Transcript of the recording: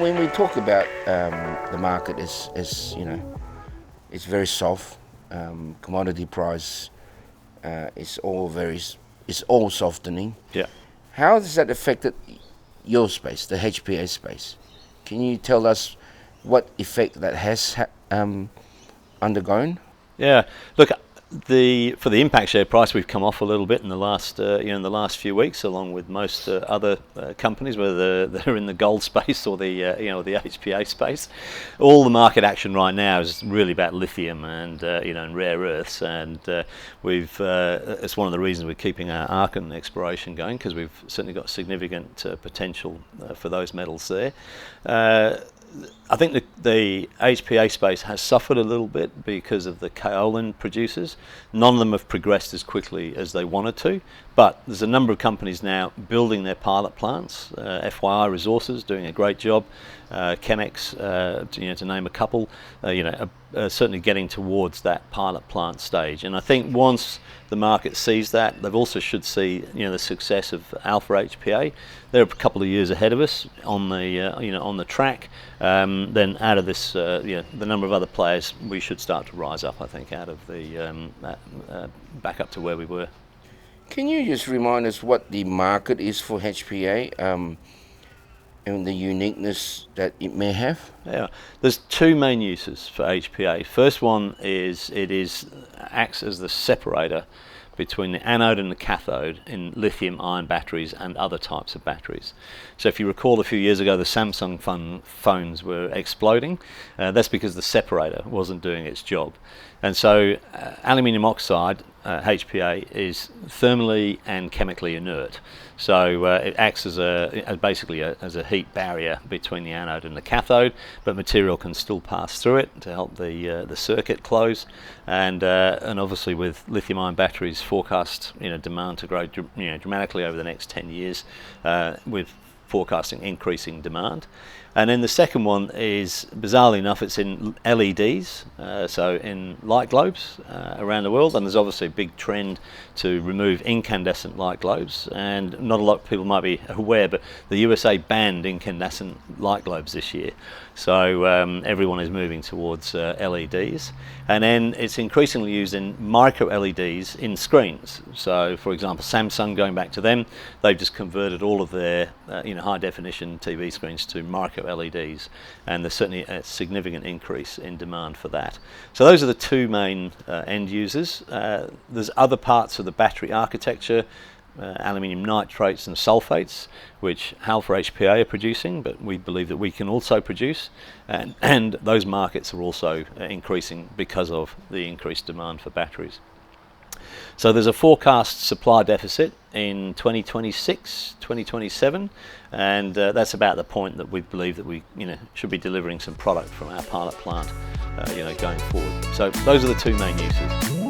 When we talk about the market, is you know, it's very soft. Commodity price is all softening. Yeah. How has that affected your space, the HPA space? Can you tell us what effect that has undergone? Yeah. Look, for the impact share price, we've come off a little bit in the last in the last few weeks, along with most other companies, whether they're in the gold space or the the HPA space. All the market action right now is really about lithium and and rare earths, and it's one of the reasons we're keeping our Arkan exploration going, because we've certainly got significant potential for those metals there. I think the HPA space has suffered a little bit because of the kaolin producers. None of them have progressed as quickly as they wanted to, but there's a number of companies now building their pilot plants. FYI Resources doing a great job. Chemex, to name a couple, certainly getting towards that pilot plant stage. And I think once the market sees that, they also should see the success of Alpha HPA. They're a couple of years ahead of us on the track. Then out of this, the number of other players, we should start to rise up, I think, out of the back up to where we were. Can you just remind us what the market is for HPA? And the uniqueness that it may have? Yeah, there's two main uses for HPA. First one is acts as the separator between the anode and the cathode in lithium-ion batteries and other types of batteries. So if you recall, a few years ago the Samsung phones were exploding. That's because the separator wasn't doing its job. And so aluminium oxide, HPA, is thermally and chemically inert. So it acts as basically a heat barrier between the anode and the cathode, but material can still pass through it to help the circuit close. And obviously with lithium-ion batteries, forecast demand to grow dramatically over the next 10 years, with forecasting increasing demand. And then the second one is, bizarrely enough, it's in LEDs, so in light globes around the world. And there's obviously a big trend to remove incandescent light globes. And not a lot of people might be aware, but the USA banned incandescent light globes this year. So everyone is moving towards LEDs. And then it's increasingly used in micro LEDs in screens. So for example, Samsung, going back to them, they've just converted all of their high definition TV screens to micro LEDs, and there's certainly a significant increase in demand for that. So those are the two main end users. There's other parts of the battery architecture, aluminium nitrates and sulfates, which Alpha HPA are producing, but we believe that we can also produce, and those markets are also increasing because of the increased demand for batteries. So there's a forecast supply deficit in 2026, 2027, and that's about the point that we believe that we should be delivering some product from our pilot plant going forward. So those are the two main uses.